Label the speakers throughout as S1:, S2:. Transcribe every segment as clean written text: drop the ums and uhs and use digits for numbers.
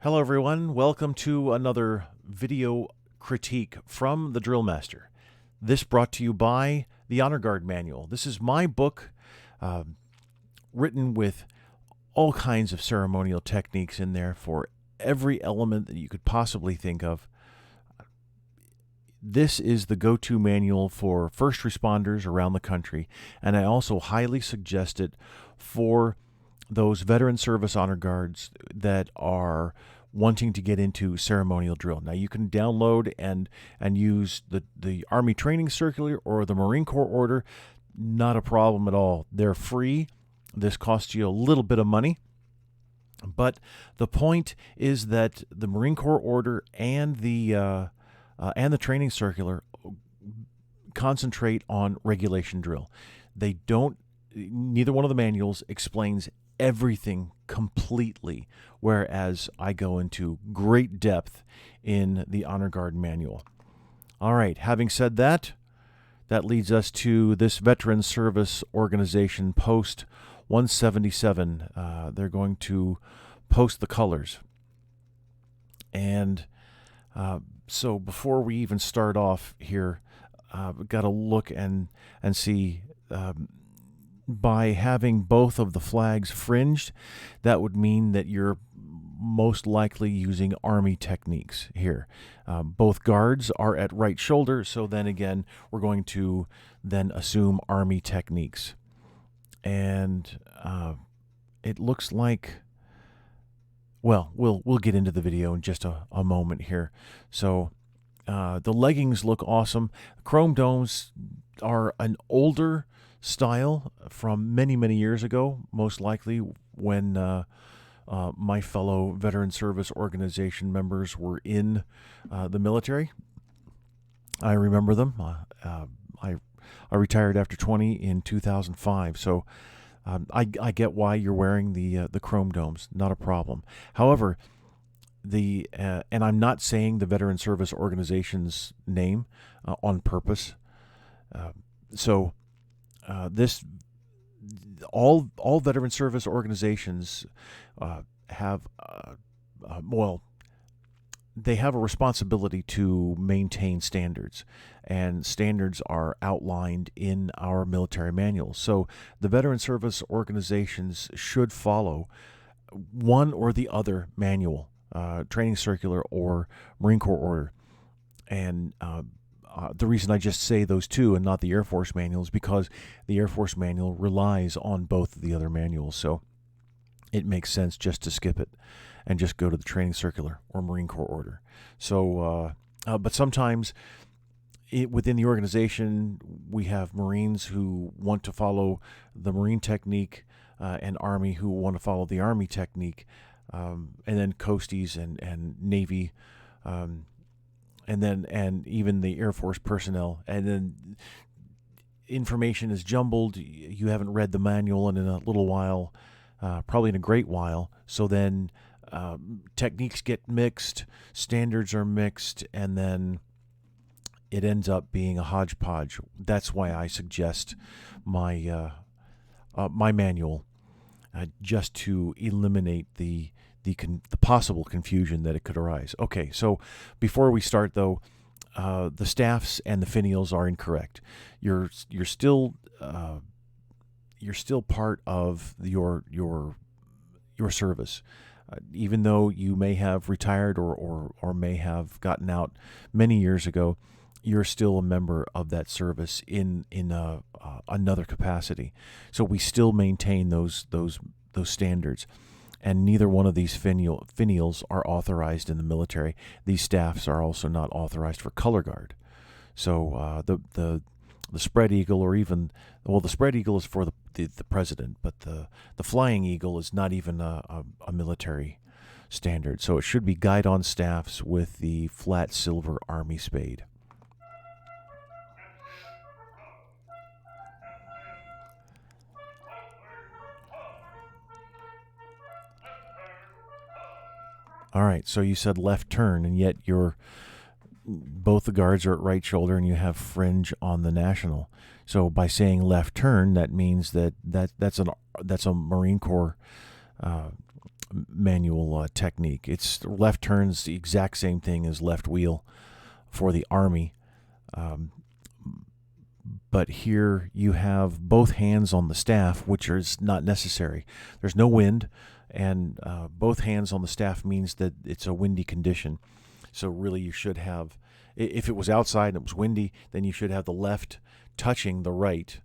S1: Hello everyone, welcome to another video critique from the DrillMaster. This brought to you by the Honor Guard Manual. This is my book, written with all kinds of ceremonial techniques in there for every element that you could possibly think of. This is the go-to manual for first responders around the country, and I also highly suggest it for those veteran service honor guards that are wanting to get into ceremonial drill. Now you can download and use the Army Training Circular or the Marine Corps Order. Not a problem at all. They're free. This costs you a little bit of money. But the point is that the Marine Corps Order and the Training Circular concentrate on regulation drill. They don't. Neither one of the manuals explains everything completely, whereas I go into great depth in the Honor Guard Manual. All right, having said that, that leads us to this Veteran Service Organization Post 177. They're going to post the colors. And so before we even start off here, we've got to look and see, by having both of the flags fringed, that would mean that you're most likely using Army techniques here. Both guards are at right shoulder, so then again, we're going to then assume Army techniques. And it looks like, well, we'll get into the video in just a moment here. So the leggings look awesome. Chrome domes are an older style from many years ago, most likely when my fellow veteran service organization members were in the military. I remember them. I retired after 20 in 2005, so I get why you're wearing the chrome domes. Not a problem. However, and I'm not saying the veteran service organization's name on purpose. All veteran service organizations have they have a responsibility to maintain standards, and standards are outlined in our military manuals. So the veteran service organizations should follow one or the other manual, training circular or Marine Corps order. And the reason I just say those two and not the Air Force manual is because the Air Force manual relies on both of the other manuals. So it makes sense just to skip it and just go to the Training Circular or Marine Corps order. So, but sometimes within the organization, we have Marines who want to follow the Marine technique and Army who want to follow the Army technique, and then Coasties and Navy, and even the Air Force personnel. And then information is jumbled. You haven't read the manual in a little while, probably in a great while. So then techniques get mixed, standards are mixed, and then it ends up being a hodgepodge. That's why I suggest my my manual, just to eliminate the possible confusion that it could arise. Okay, so before we start though, the staffs and the finials are incorrect. You're still part of your service, even though you may have retired or may have gotten out many years ago. You're still a member of that service in another capacity. So we still maintain those standards. And neither one of these finials are authorized in the military. These staffs are also not authorized for color guard. So the spread eagle, or even, well, the spread eagle is for the president, but the flying eagle is not even a military standard. So it should be guide-on staffs with the flat silver Army spade. All right, so you said left turn, and yet both the guards are at right shoulder, and you have fringe on the national. So by saying left turn, that means that's a Marine Corps manual technique. It's left turn's the exact same thing as left wheel for the Army. But here you have both hands on the staff, which is not necessary. There's no wind, and both hands on the staff means that it's a windy condition. So really you should have, if it was outside and it was windy, then you should have the left touching the right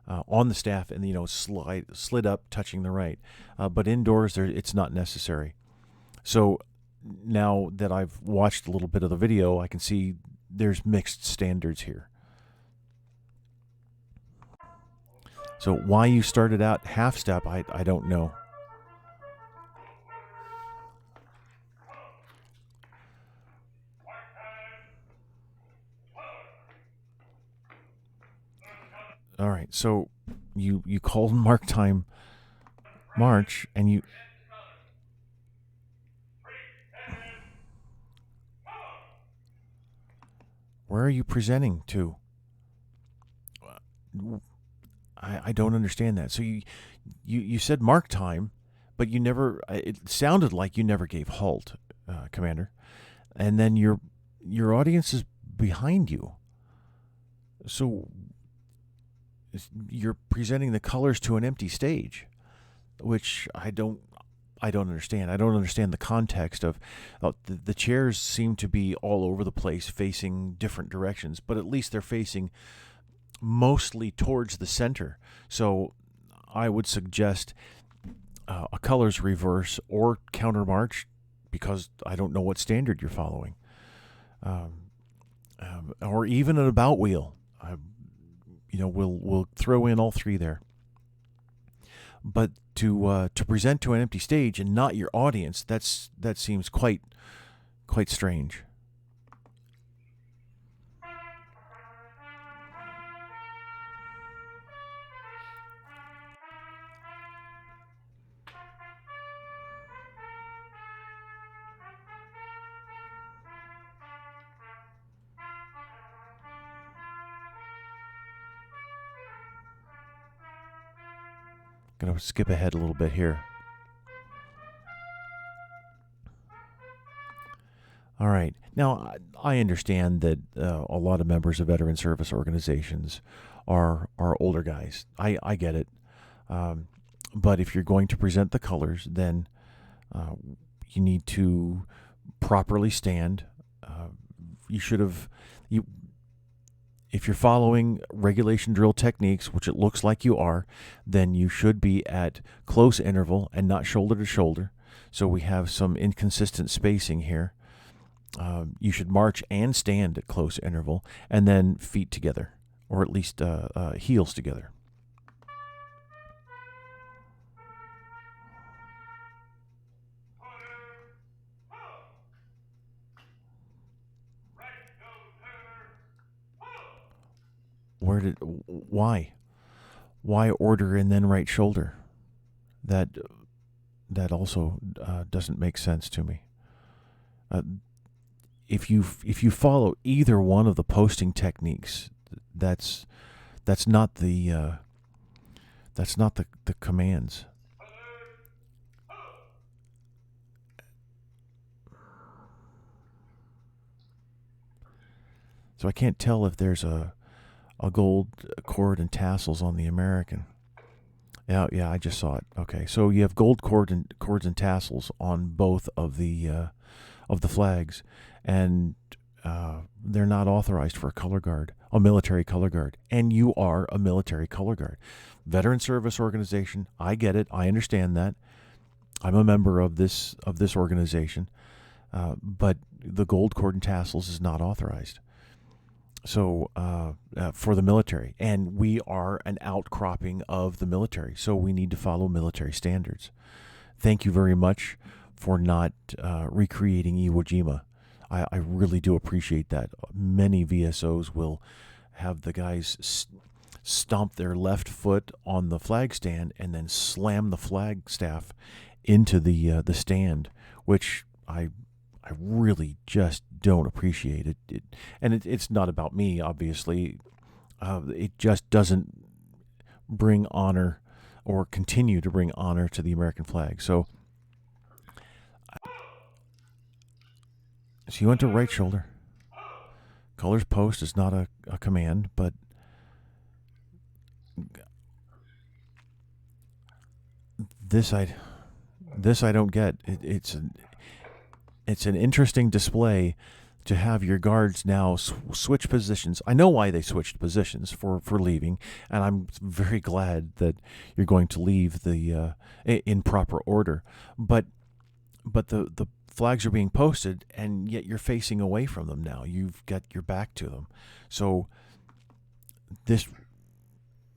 S1: on the staff, and slid up touching the right. But indoors, it's not necessary. So now that I've watched a little bit of the video, I can see there's mixed standards here. So why you started out half step, I don't know. All right, so you called mark time march, and you. Where are you presenting to? I don't understand that. So you said mark time, but you never. It sounded like you never gave halt, Commander, and then your audience is behind you. So you're presenting the colors to an empty stage, which I don't understand. I don't understand the context of the chairs seem to be all over the place, facing different directions, but at least they're facing mostly towards the center. So I would suggest a colors reverse or counter march, because I don't know what standard you're following, or even an about wheel. We'll throw in all three there. But to present to an empty stage and not your audience, that seems quite strange. Going to skip ahead a little bit here. All right. Now, I understand that a lot of members of veteran service organizations are older guys. I get it. But if you're going to present the colors, then you need to properly stand. If you're following regulation drill techniques, which it looks like you are, then you should be at close interval and not shoulder to shoulder. So we have some inconsistent spacing here. You should march and stand at close interval, and then feet together, or at least heels together. Why order and then right shoulder? That also doesn't make sense to me. If you follow either one of the posting techniques, that's not the commands. So I can't tell if there's a gold cord and tassels on the American. Yeah, I just saw it. Okay, so you have gold cords and tassels on both of the flags, and they're not authorized for a military color guard, and you are a military color guard. Veteran service organization, I get it. I understand that. I'm a member of this organization, but the gold cord and tassels is not authorized. So for the military, and we are an outcropping of the military, so we need to follow military standards. Thank you very much for not recreating Iwo Jima. I really do appreciate that. Many VSOs will have the guys stomp their left foot on the flag stand and then slam the flag staff into the stand, which I really just don't appreciate it. It's not about me, obviously. It just doesn't bring honor or continue to bring honor to the American flag. So So you went to right shoulder. Colors post is not a command, but this I don't get. It's an interesting display to have your guards now switch positions. I know why they switched positions for leaving, and I'm very glad that you're going to leave the in proper order. But the flags are being posted, and yet you're facing away from them now. You've got your back to them, so this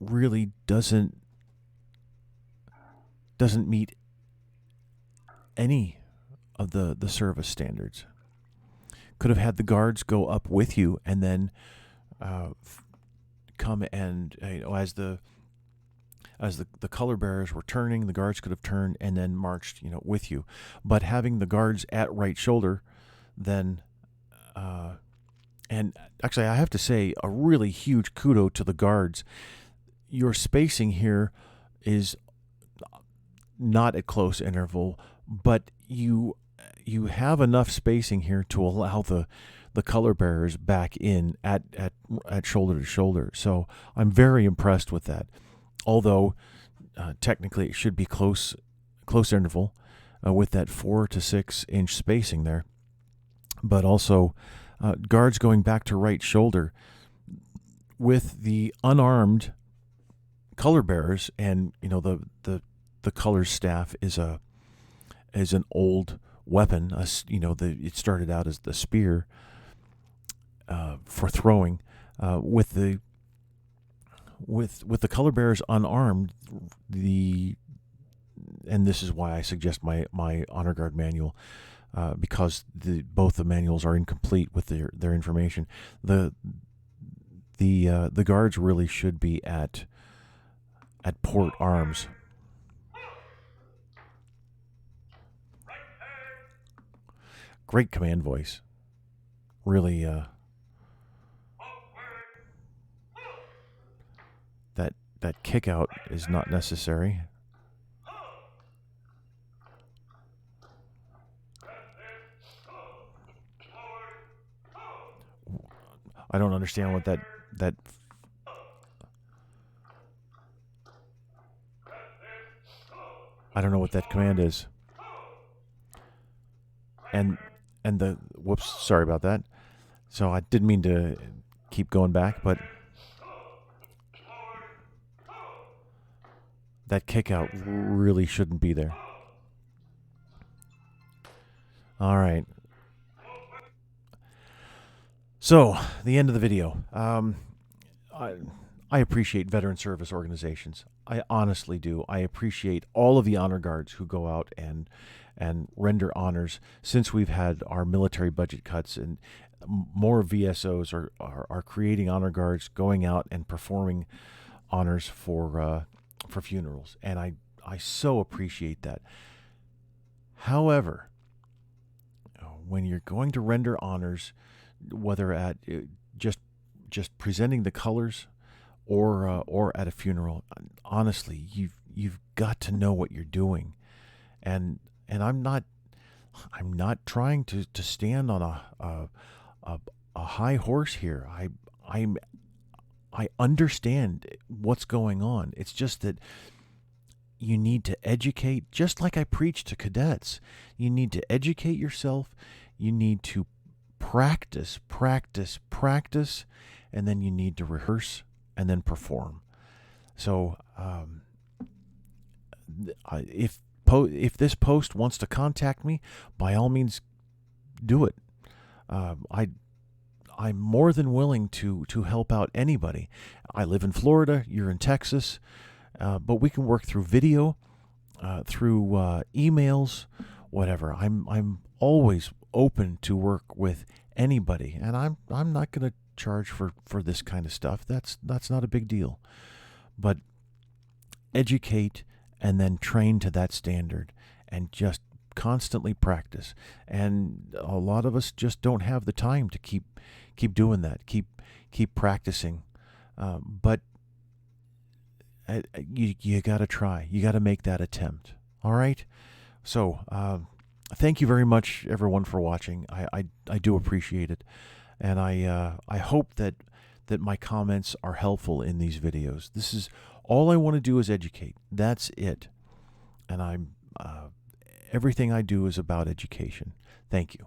S1: really doesn't meet any of the service standards. Could have had the guards go up with you, and then come and as the color bearers were turning, the guards could have turned and then marched with you. But having the guards at right shoulder, then and actually I have to say a really huge kudo to the guards. Your spacing here is not at close interval, but you have enough spacing here to allow the color bearers back in at shoulder to shoulder. So I'm very impressed with that. Although technically it should be close interval with that 4 to 6 inch spacing there, but also guards going back to right shoulder with the unarmed color bearers, and the colors staff is an old weapon. It started out as the spear for throwing. With the color bearers unarmed, and this is why I suggest my honor guard manual, because both the manuals are incomplete with their information. The guards really should be at port arms. Great command voice. Really, that kick out is not necessary. I don't understand what that I don't know what that command is. And the whoops, sorry about that. So I didn't mean to keep going back, but that kick out really shouldn't be there. All right. So the end of the video. I appreciate veteran service organizations. I honestly do. I appreciate all of the honor guards who go out and render honors since we've had our military budget cuts, and more VSOs are creating honor guards, going out and performing honors for funerals, and I so appreciate that. However, when you're going to render honors, whether at just presenting the colors or at a funeral, honestly, you've got to know what you're doing, and I'm not trying to stand on a high horse here. I understand what's going on. It's just that you need to educate, just like I preach to cadets. You need to educate yourself. You need to practice, and then you need to rehearse and then perform. So if this post wants to contact me, by all means, do it. I'm more than willing to help out anybody. I live in Florida. You're in Texas, but we can work through video, through emails, whatever. I'm always open to work with anybody, and I'm not going to charge for this kind of stuff. That's not a big deal. But educate and then train to that standard, and just constantly practice. And a lot of us just don't have the time to keep doing that, keep practicing. But you got to try. You got to make that attempt. All right. So thank you very much, everyone, for watching. I do appreciate it, and I hope that my comments are helpful in these videos. This is all I want to do is educate. That's it, and everything I do is about education. Thank you.